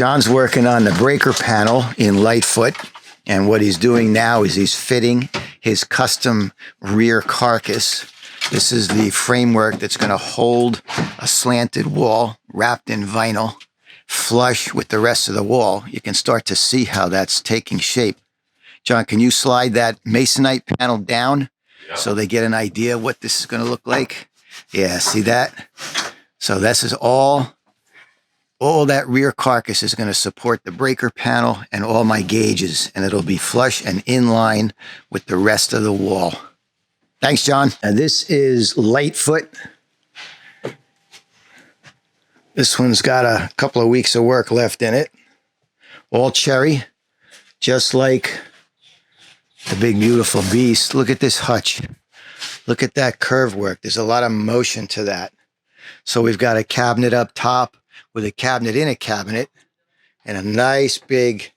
John's working on the breaker panel in Lightfoot, and what he's doing now is he's fitting his custom rear carcass. This is the framework that's going to hold a slanted wall wrapped in vinyl flush with the rest of the wall. You can start to see how that's taking shape. John, can you slide that masonite panel down so they get an idea what this is going to look like? Yeah, see that? So this is all that rear carcass is going to support the breaker panel and all my gauges, and it'll be flush and in line with the rest of the wall. Thanks, John. And this is Lightfoot. This one's got a couple of weeks of work left in it. All cherry, just like the big, beautiful beast. Look at this hutch. Look at that curve work. There's a lot of motion to that. So we've got a cabinet up top with a cabinet in a cabinet and a nice big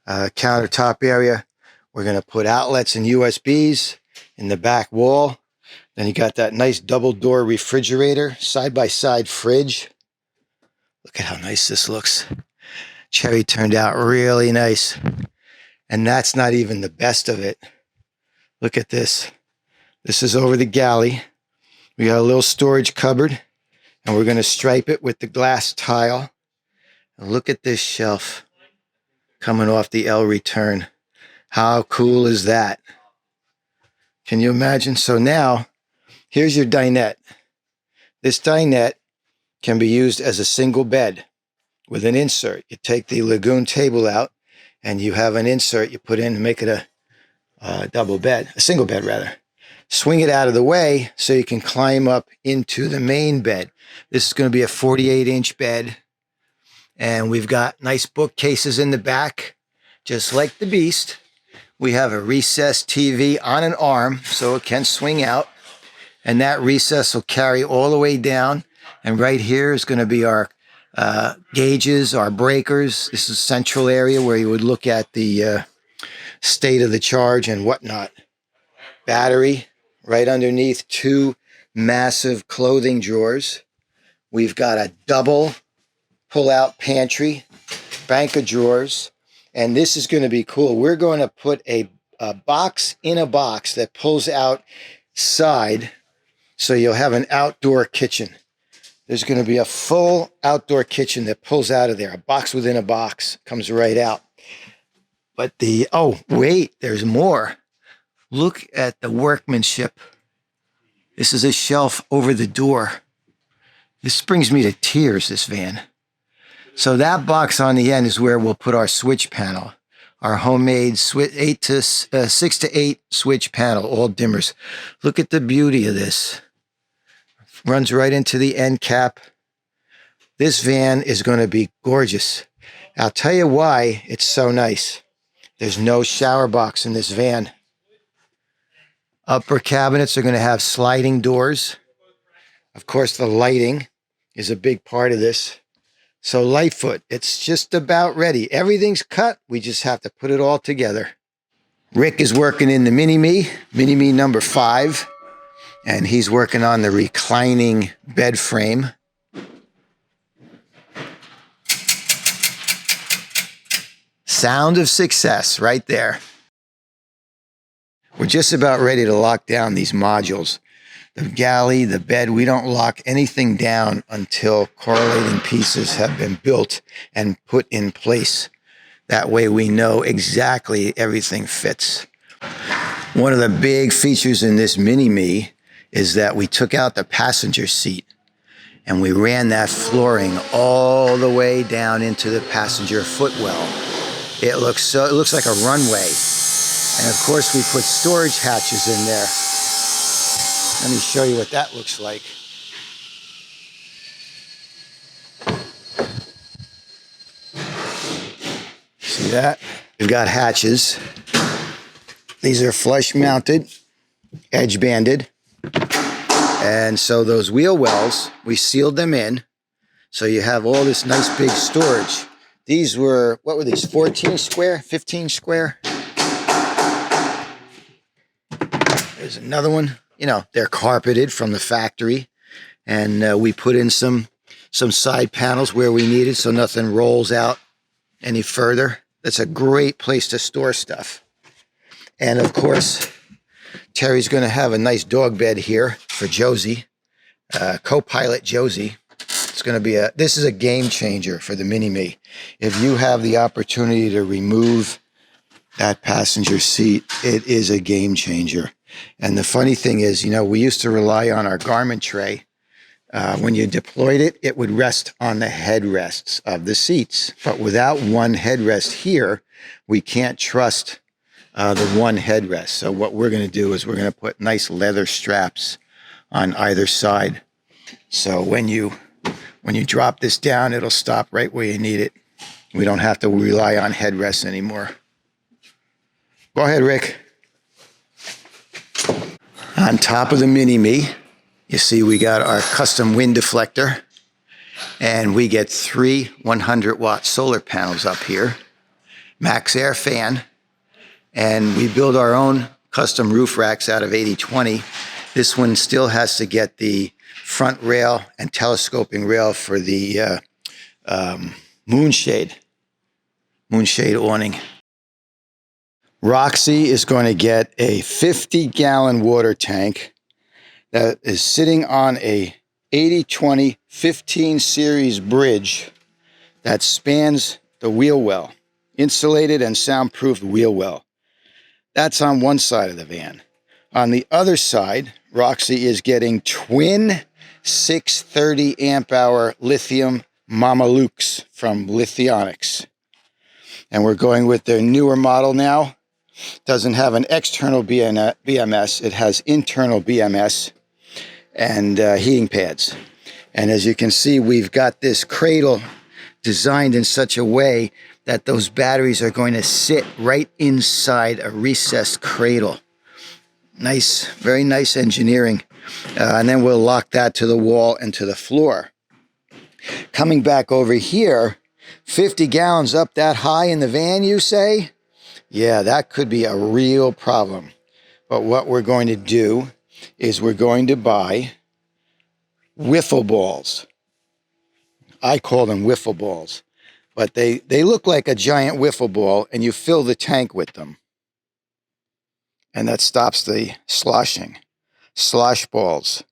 countertop area. We're going to put outlets and USBs in the back wall. Then you got that nice double door refrigerator, side-by-side fridge. Look at how nice this looks. Cherry turned out really nice. And that's not even the best of it. Look at this. This is over the galley. We got a little storage cupboard, and we're going to stripe it with the glass tile. And look at this shelf coming off the L return. How cool is that? Can you imagine? So now, here's your dinette. This dinette can be used as a single bed with an insert. You take the lagoon table out and you have an insert you put in to make it a double bed, a single bed rather. Swing it out of the way so you can climb up into the main bed. This is going to be a 48-inch bed, and we've got nice bookcases in the back, just like the beast. We have a recessed TV on an arm so it can swing out, and that recess will carry all the way down. And right here is going to be our gauges, our breakers. This is a central area where you would look at the state of the charge and whatnot. Battery right underneath, two massive clothing drawers. We've got a double pull-out pantry, bank of drawers, and this is going to be cool. We're going to put a box in a box that pulls outside, so you'll have an outdoor kitchen. There's going to be a full outdoor kitchen that pulls out of there. A box within a box comes right out. But oh, wait, there's more. Look at the workmanship. This is a shelf over the door. This brings me to tears, this van. So that box on the end is where we'll put our switch panel, our homemade 6 to 8 switch panel, all dimmers. Look at the beauty of this. Runs right into the end cap. This van is going to be gorgeous. I'll tell you why it's so nice. There's no shower box in this van. Upper cabinets are going to have sliding doors. Of course, the lighting is a big part of this. So Lightfoot, it's just about ready. Everything's cut. We just have to put it all together. Rick is working in the Mini-Me number 5. And he's working on the reclining bed frame. Sound of success right there. We're just about ready to lock down these modules. The galley, the bed, we don't lock anything down until correlating pieces have been built and put in place. That way we know exactly everything fits. One of the big features in this Mini-Me is that we took out the passenger seat and we ran that flooring all the way down into the passenger footwell. It looks like a runway. And of course we put storage hatches in there. Let me show you what that looks like. See that? We've got hatches. These are flush mounted, edge banded. And so those wheel wells, we sealed them in. So you have all this nice big storage. These were, what were these, 14 square, 15 square? There's another one. You know, they're carpeted from the factory. And we put in some side panels where we needed so nothing rolls out any further. That's a great place to store stuff. And of course, Terry's going to have a nice dog bed here for Josie, co-pilot Josie. It's going to be this is a game changer for the Mini-Me. If you have the opportunity to remove that passenger seat, it is a game changer. And the funny thing is, you know, we used to rely on our garment tray. When you deployed it, it would rest on the headrests of the seats. But without one headrest here, we can't trust the one headrest. So what we're going to do is we're going to put nice leather straps on either side. So when you drop this down, it'll stop right where you need it. We don't have to rely on headrests anymore. Go ahead, Rick. On top of the Mini-Me, you see we got our custom wind deflector, and we get 3 100-watt solar panels up here, max air fan, and we build our own custom roof racks out of 80/20. This one still has to get the front rail and telescoping rail for the moonshade awning. Roxy is going to get a 50-gallon water tank that is sitting on a 80/20 15 series bridge that spans the wheel well, insulated and soundproofed wheel well. That's on one side of the van. On the other side, Roxy is getting twin 630 amp hour lithium Mamalukes from Lithionics. And we're going with their newer model now. Doesn't have an external BMS, it has internal BMS and heating pads. And as you can see, we've got this cradle designed in such a way that those batteries are going to sit right inside a recessed cradle. Nice, very nice engineering. And then we'll lock that to the wall and to the floor. Coming back over here, 50 gallons up that high in the van, you say? Yeah, that could be a real problem. But what we're going to do is we're going to buy wiffle balls. I call them wiffle balls. But they look like a giant wiffle ball, and you fill the tank with them. And that stops the sloshing. Slosh balls.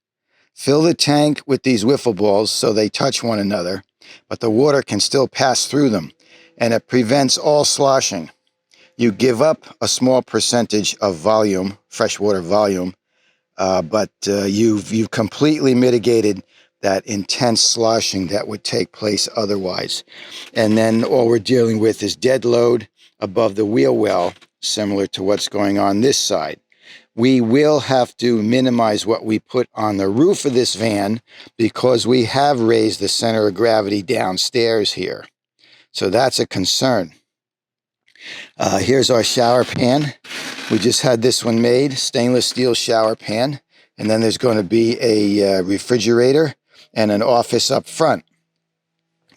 Fill the tank with these wiffle balls so they touch one another, but the water can still pass through them, and it prevents all sloshing. You give up a small percentage of volume, freshwater volume, but you've completely mitigated that intense sloshing that would take place otherwise. And then all we're dealing with is dead load above the wheel well, similar to what's going on this side. We will have to minimize what we put on the roof of this van because we have raised the center of gravity downstairs here. So that's a concern. Here's our shower pan. We just had this one made, stainless steel shower pan. And then there's going to be a refrigerator and an office up front.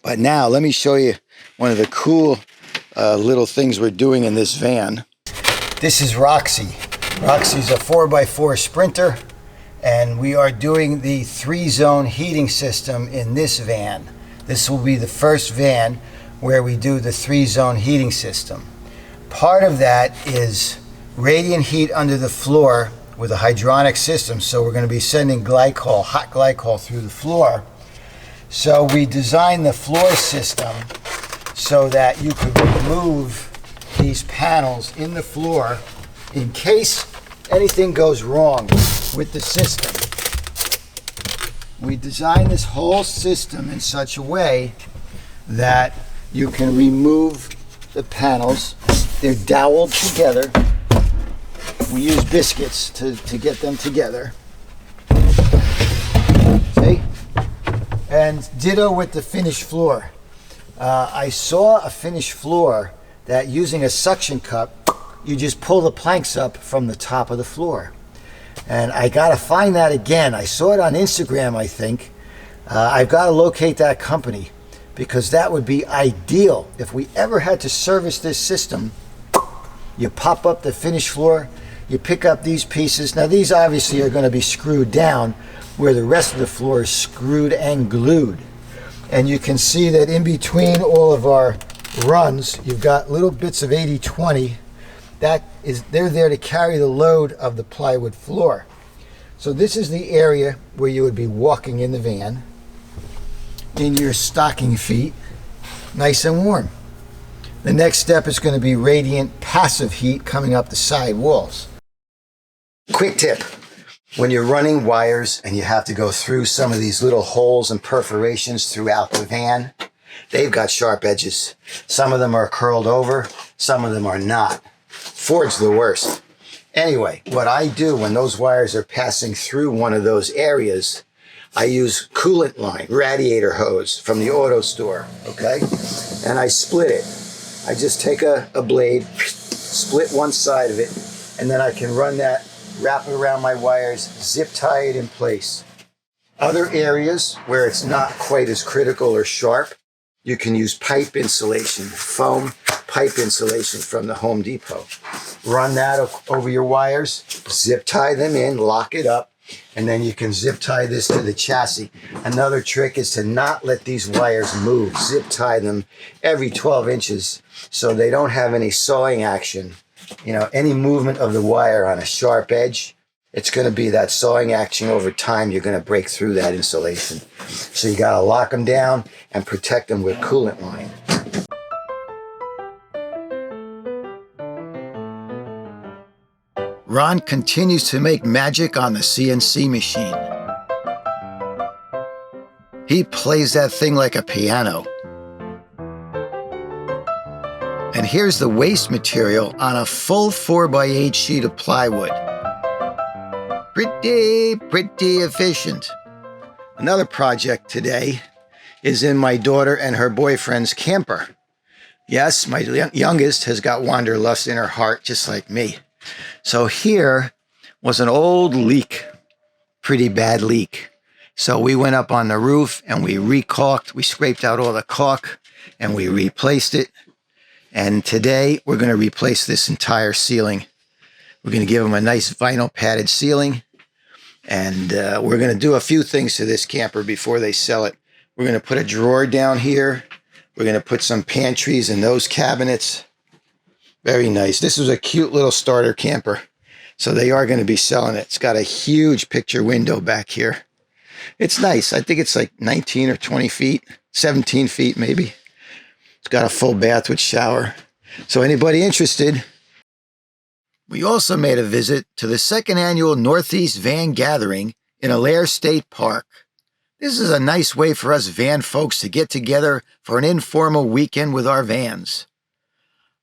But now let me show you one of the cool little things we're doing in this van. This is Roxy. Roxy's a 4x4 Sprinter, and we are doing the 3-zone heating system in this van. This will be the first van where we do the 3-zone heating system. Part of that is radiant heat under the floor with a hydronic system, so we're going to be sending glycol, hot glycol through the floor. So we designed the floor system so that you could remove these panels in the floor in case anything goes wrong with the system. We designed this whole system in such a way that you can remove the panels. They're doweled together. We use biscuits to get them together. See? And ditto with the finished floor. I saw a finished floor that using a suction cup, you just pull the planks up from the top of the floor. And I gotta find that again. I saw it on Instagram, I think. I've gotta locate that company because that would be ideal. If we ever had to service this system, you pop up the finished floor, you pick up these pieces. Now these obviously are gonna be screwed down where the rest of the floor is screwed and glued. And you can see that in between all of our runs, you've got little bits of 80/20. They're there to carry the load of the plywood floor. So this is the area where you would be walking in the van in your stocking feet, nice and warm. The next step is going to be radiant passive heat coming up the side walls. Quick tip: when you're running wires and you have to go through some of these little holes and perforations throughout the van, they've got sharp edges. Some of them are curled over, some of them are not. Ford's the worst. Anyway, what I do when those wires are passing through one of those areas, I use coolant line, radiator hose from the auto store, okay? And I split it. I just take a blade, split one side of it, and then I can run that, wrap it around my wires, zip tie it in place. Other areas where it's not quite as critical or sharp, you can use pipe insulation, foam pipe insulation from the Home Depot. Run that over your wires, zip tie them in, lock it up, and then you can zip tie this to the chassis. Another trick is to not let these wires move. Zip tie them every 12 inches so they don't have any sawing action. You know, any movement of the wire on a sharp edge, it's going to be that sawing action over time. You're going to break through that insulation. So you got to lock them down and protect them with coolant line. Ron continues to make magic on the CNC machine. He plays that thing like a piano. And here's the waste material on a full 4x8 sheet of plywood. Pretty efficient. Another project today is in my daughter and her boyfriend's camper. Yes, my youngest has got wanderlust in her heart, just like me. So here was an old leak, pretty bad leak. So we went up on the roof and we re-caulked. We scraped out all the caulk and we replaced it. And today we're going to replace this entire ceiling. We're going to give them a nice vinyl padded ceiling. And we're going to do a few things to this camper before they sell it. We're going to put a drawer down here. We're going to put some pantries in those cabinets. Very nice. This is a cute little starter camper. So they are going to be selling it. It's got a huge picture window back here. It's nice. I think it's like 19 or 20 feet, 17 feet maybe. It's got a full bath with shower. So anybody interested? We also made a visit to the second annual Northeast Van Gathering in Allaire State Park. This is a nice way for us van folks to get together for an informal weekend with our vans.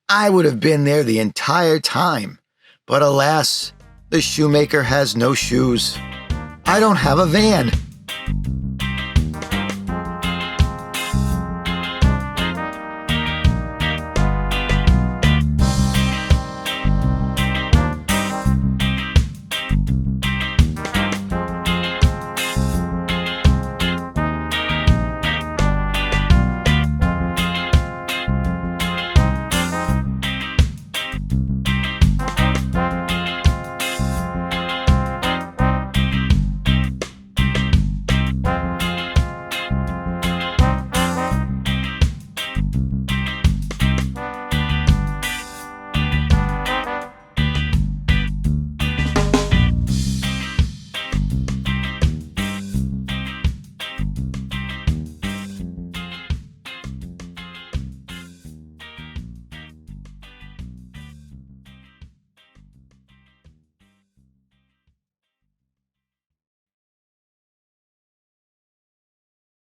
I would have been there the entire time, but alas, the shoemaker has no shoes. I don't have a van.